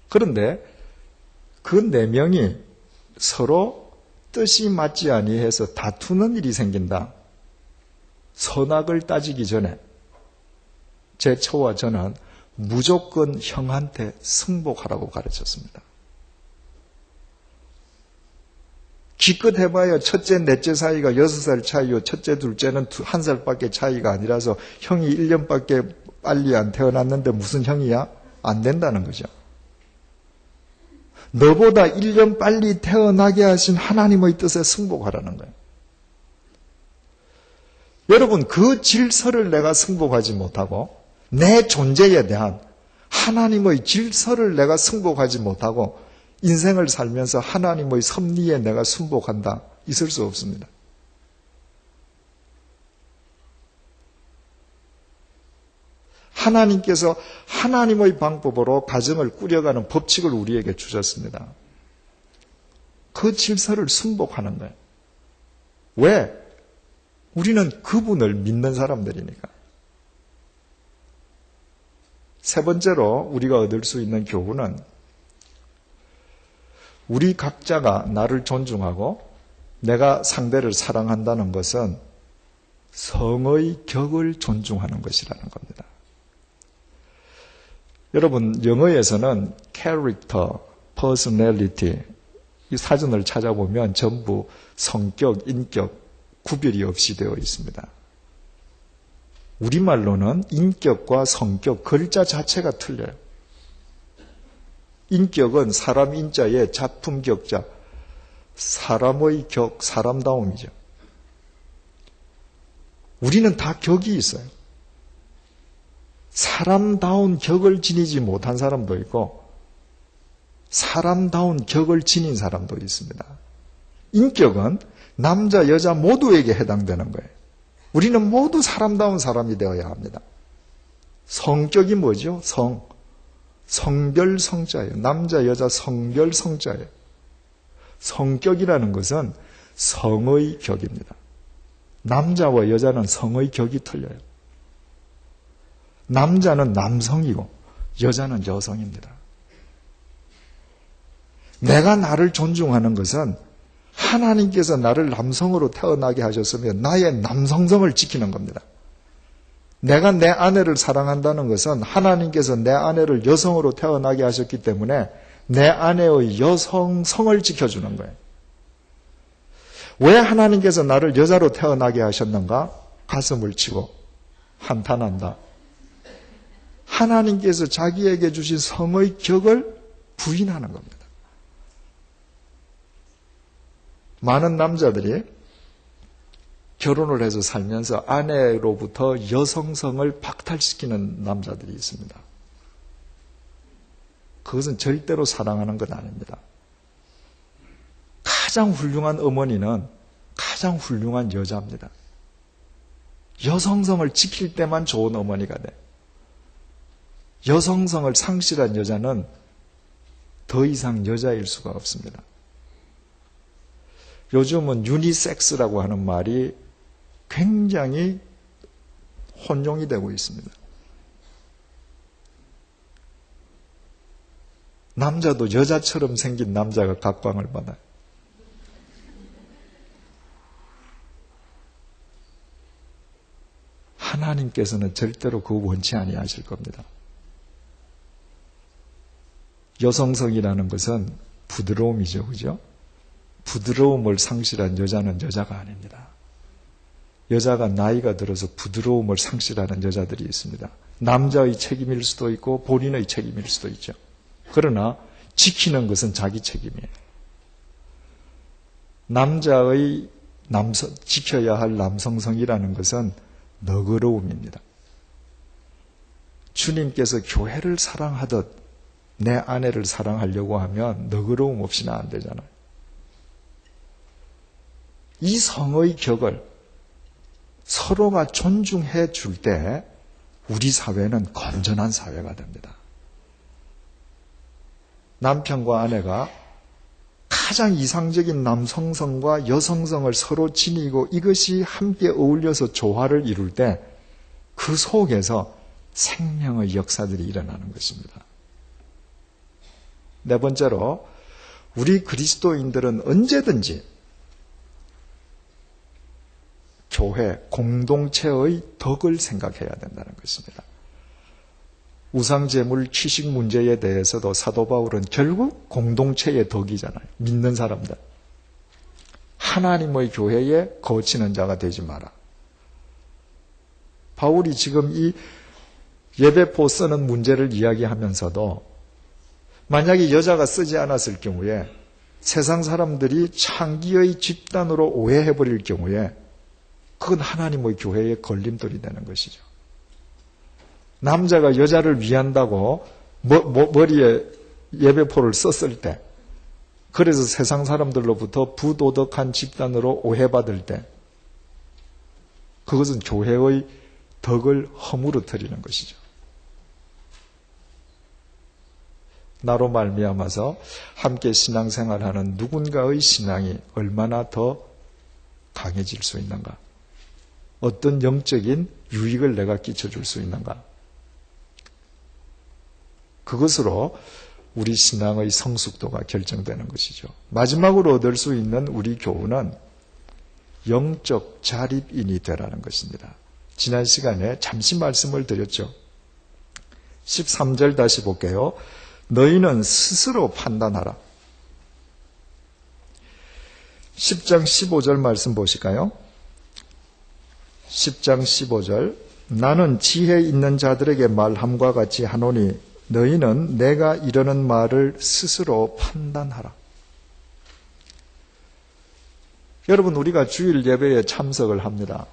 그런데 그 4명이 서로 뜻이 맞지 아니해서 다투는 일이 생긴다. 선악을 따지기 전에 제 처와 저는 무조건 형한테 승복하라고 가르쳤습니다. 기껏 해봐야 첫째, 넷째 사이가 6살 차이요. 첫째, 둘째는 1살밖에 차이가 아니라서 형이 1년밖에 빨리 안 태어났는데 무슨 형이야? 안 된다는 거죠. 너보다 1년 빨리 태어나게 하신 하나님의 뜻에 승복하라는 거예요. 여러분, 그 질서를 내가 승복하지 못하고 내 존재에 대한 하나님의 질서를 내가 승복하지 못하고 인생을 살면서 하나님의 섭리에 내가 순복한다. 있을 수 없습니다. 하나님께서 하나님의 방법으로 가정을 꾸려가는 법칙을 우리에게 주셨습니다. 그 질서를 순복하는 거예요. 왜? 우리는 그분을 믿는 사람들이니까. 세 번째로 우리가 얻을 수 있는 교훈은 우리 각자가 나를 존중하고 내가 상대를 사랑한다는 것은 성의 격을 존중하는 것이라는 겁니다. 여러분, 영어에서는 character, personality 이 사전을 찾아보면 전부 성격, 인격 구별이 없이 되어 있습니다. 우리말로는 인격과 성격 글자 자체가 틀려요. 인격은 사람 인자의 작품 격자, 사람의 격, 사람다움이죠. 우리는 다 격이 있어요. 사람다운 격을 지니지 못한 사람도 있고 사람다운 격을 지닌 사람도 있습니다. 인격은 남자, 여자 모두에게 해당되는 거예요. 우리는 모두 사람다운 사람이 되어야 합니다. 성격이 뭐죠? 성별성자예요. 남자, 여자 성별성자예요. 성격이라는 것은 성의 격입니다. 남자와 여자는 성의 격이 틀려요. 남자는 남성이고 여자는 여성입니다. 내가 나를 존중하는 것은 하나님께서 나를 남성으로 태어나게 하셨으면 나의 남성성을 지키는 겁니다. 내가 내 아내를 사랑한다는 것은 하나님께서 내 아내를 여성으로 태어나게 하셨기 때문에 내 아내의 여성성을 지켜주는 거예요. 왜 하나님께서 나를 여자로 태어나게 하셨는가? 가슴을 치고 한탄한다. 하나님께서 자기에게 주신 성의 격을 부인하는 겁니다. 많은 남자들이 결혼을 해서 살면서 아내로부터 여성성을 박탈시키는 남자들이 있습니다. 그것은 절대로 사랑하는 것 아닙니다. 가장 훌륭한 어머니는 가장 훌륭한 여자입니다. 여성성을 지킬 때만 좋은 어머니가 돼. 여성성을 상실한 여자는 더 이상 여자일 수가 없습니다. 요즘은 유니섹스라고 하는 말이 굉장히 혼용이 되고 있습니다. 남자도 여자처럼 생긴 남자가 각광을 받아요. 하나님께서는 절대로 그 원치 아니하실 겁니다. 여성성이라는 것은 부드러움이죠, 그죠? 부드러움을 상실한 여자는 여자가 아닙니다. 여자가 나이가 들어서 부드러움을 상실하는 여자들이 있습니다. 남자의 책임일 수도 있고 본인의 책임일 수도 있죠. 그러나 지키는 것은 자기 책임이에요. 남자의 지켜야 할 남성성이라는 것은 너그러움입니다. 주님께서 교회를 사랑하듯 내 아내를 사랑하려고 하면 너그러움 없이는 안 되잖아요. 이 성의 격을 서로가 존중해 줄 때 우리 사회는 건전한 사회가 됩니다. 남편과 아내가 가장 이상적인 남성성과 여성성을 서로 지니고 이것이 함께 어울려서 조화를 이룰 때 그 속에서 생명의 역사들이 일어나는 것입니다. 네 번째로 우리 그리스도인들은 언제든지 교회 공동체의 덕을 생각해야 된다는 것입니다. 우상제물 취식 문제에 대해서도 사도 바울은 결국 공동체의 덕이잖아요. 믿는 사람들. 하나님의 교회에 거치는 자가 되지 마라. 바울이 지금 이 예배포 쓰는 문제를 이야기하면서도 만약에 여자가 쓰지 않았을 경우에 세상 사람들이 창기의 집단으로 오해해버릴 경우에 그건 하나님의 교회의 걸림돌이 되는 것이죠. 남자가 여자를 위한다고 머리에 예배포를 썼을 때, 그래서 세상 사람들로부터 부도덕한 집단으로 오해받을 때, 그것은 교회의 덕을 허물어뜨리는 것이죠. 나로 말미암아서 함께 신앙생활하는 누군가의 신앙이 얼마나 더 강해질 수 있는가? 어떤 영적인 유익을 내가 끼쳐줄 수 있는가? 그것으로 우리 신앙의 성숙도가 결정되는 것이죠. 마지막으로 얻을 수 있는 우리 교훈은 영적 자립인이 되라는 것입니다. 지난 시간에 잠시 말씀을 드렸죠. 13절 다시 볼게요. 너희는 스스로 판단하라. 10장 15절 말씀 보실까요? 10장 15절 나는 지혜 있는 자들에게 말함과 같이 하노니 너희는 내가 이르는 말을 스스로 판단하라. 여러분, 우리가 주일 예배에 참석을 합니다.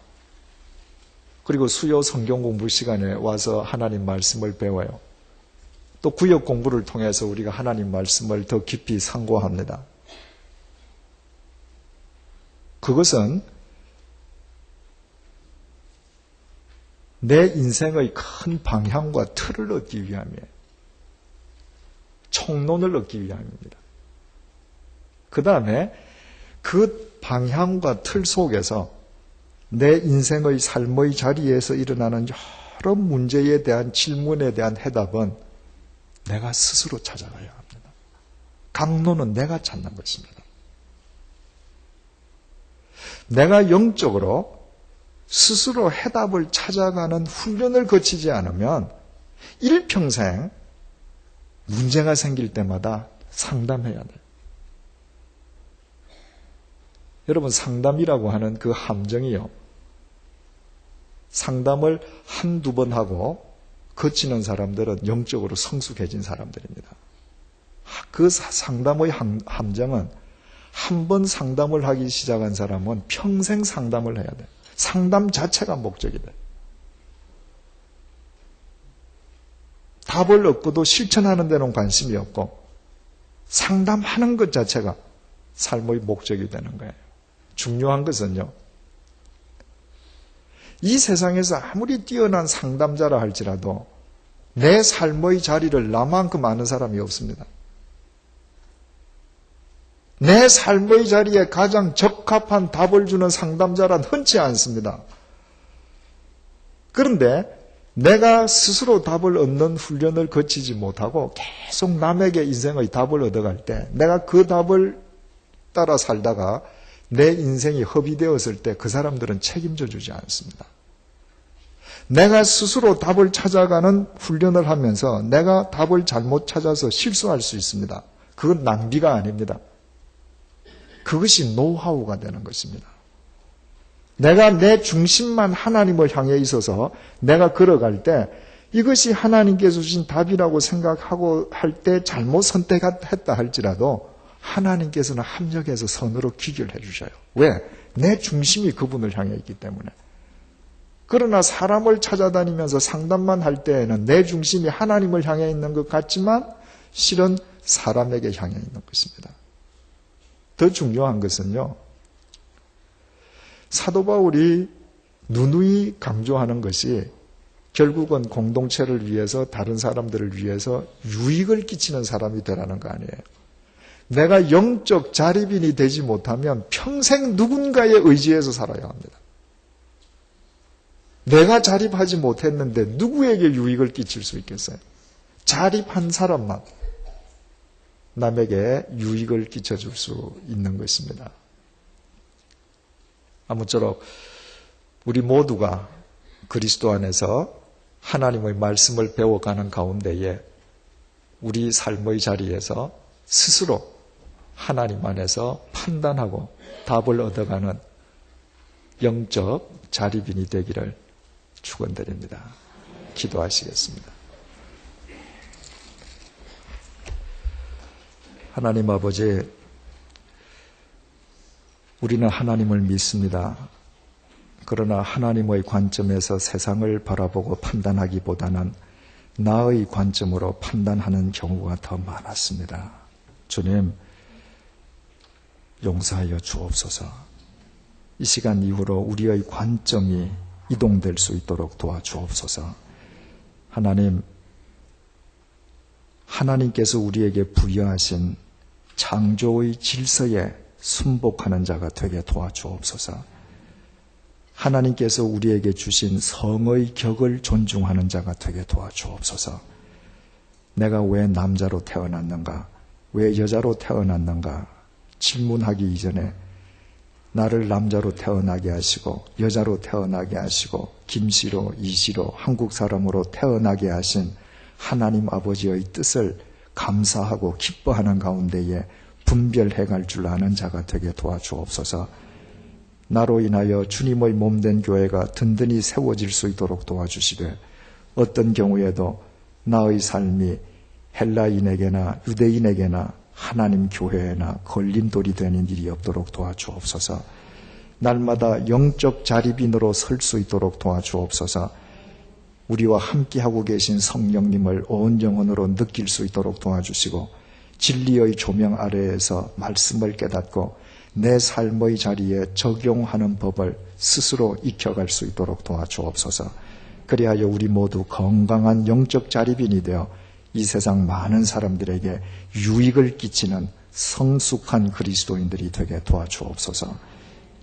그리고 수요 성경 공부 시간에 와서 하나님 말씀을 배워요. 또 구역 공부를 통해서 우리가 하나님 말씀을 더 깊이 상고합니다. 그것은 내 인생의 큰 방향과 틀을 얻기 위함이에요. 총론을 얻기 위함입니다. 그 다음에 그 방향과 틀 속에서 내 인생의 삶의 자리에서 일어나는 여러 문제에 대한 질문에 대한 해답은 내가 스스로 찾아가야 합니다. 강론은 내가 찾는 것입니다. 내가 영적으로 스스로 해답을 찾아가는 훈련을 거치지 않으면 일평생 문제가 생길 때마다 상담해야 돼요. 여러분, 상담이라고 하는 그 함정이요. 상담을 한두 번 하고 거치는 사람들은 영적으로 성숙해진 사람들입니다. 그 상담의 함정은 한 번 상담을 하기 시작한 사람은 평생 상담을 해야 돼요. 상담 자체가 목적이 돼요. 답을 얻고도 실천하는 데는 관심이 없고 상담하는 것 자체가 삶의 목적이 되는 거예요. 중요한 것은요, 이 세상에서 아무리 뛰어난 상담자라 할지라도 내 삶의 자리를 나만큼 아는 사람이 없습니다. 내 삶의 자리에 가장 적합한 답을 주는 상담자란 흔치 않습니다. 그런데 내가 스스로 답을 얻는 훈련을 거치지 못하고 계속 남에게 인생의 답을 얻어갈 때 내가 그 답을 따라 살다가 내 인생이 허비되었을 때 그 사람들은 책임져 주지 않습니다. 내가 스스로 답을 찾아가는 훈련을 하면서 내가 답을 잘못 찾아서 실수할 수 있습니다. 그건 낭비가 아닙니다. 그것이 노하우가 되는 것입니다. 내가 내 중심만 하나님을 향해 있어서 내가 걸어갈 때 이것이 하나님께서 주신 답이라고 생각하고 할 때 잘못 선택했다 할지라도 하나님께서는 합력해서 선으로 귀결해 주셔요. 왜? 내 중심이 그분을 향해 있기 때문에. 그러나 사람을 찾아다니면서 상담만 할 때에는 내 중심이 하나님을 향해 있는 것 같지만 실은 사람에게 향해 있는 것입니다. 더 중요한 것은요, 사도 바울이 누누이 강조하는 것이 결국은 공동체를 위해서, 다른 사람들을 위해서 유익을 끼치는 사람이 되라는 거 아니에요. 내가 영적 자립인이 되지 못하면 평생 누군가의 의지에서 살아야 합니다. 내가 자립하지 못했는데 누구에게 유익을 끼칠 수 있겠어요? 자립한 사람만 남에게 유익을 끼쳐줄 수 있는 것입니다. 아무쪼록 우리 모두가 그리스도 안에서 하나님의 말씀을 배워가는 가운데에 우리 삶의 자리에서 스스로 하나님 안에서 판단하고 답을 얻어가는 영적 자립인이 되기를 축원드립니다. 기도하시겠습니다. 하나님 아버지, 우리는 하나님을 믿습니다. 그러나 하나님의 관점에서 세상을 바라보고 판단하기보다는 나의 관점으로 판단하는 경우가 더 많았습니다. 주님, 용서하여 주옵소서. 이 시간 이후로 우리의 관점이 이동될 수 있도록 도와주옵소서. 하나님, 하나님께서 우리에게 부여하신 창조의 질서에 순복하는 자가 되게 도와주옵소서. 하나님께서 우리에게 주신 성의 격을 존중하는 자가 되게 도와주옵소서. 내가 왜 남자로 태어났는가? 왜 여자로 태어났는가? 질문하기 이전에 나를 남자로 태어나게 하시고 여자로 태어나게 하시고 김씨로 이씨로 한국 사람으로 태어나게 하신 하나님 아버지의 뜻을 감사하고 기뻐하는 가운데에 분별해갈 줄 아는 자가 되게 도와주옵소서. 나로 인하여 주님의 몸된 교회가 든든히 세워질 수 있도록 도와주시되 어떤 경우에도 나의 삶이 헬라인에게나 유대인에게나 하나님 교회나 걸림돌이 되는 일이 없도록 도와주옵소서. 날마다 영적 자립인으로 설 수 있도록 도와주옵소서. 우리와 함께하고 계신 성령님을 온 영혼으로 느낄 수 있도록 도와주시고 진리의 조명 아래에서 말씀을 깨닫고 내 삶의 자리에 적용하는 법을 스스로 익혀갈 수 있도록 도와주옵소서. 그리하여 우리 모두 건강한 영적 자립인이 되어 이 세상 많은 사람들에게 유익을 끼치는 성숙한 그리스도인들이 되게 도와주옵소서.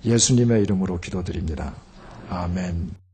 예수님의 이름으로 기도드립니다. 아멘.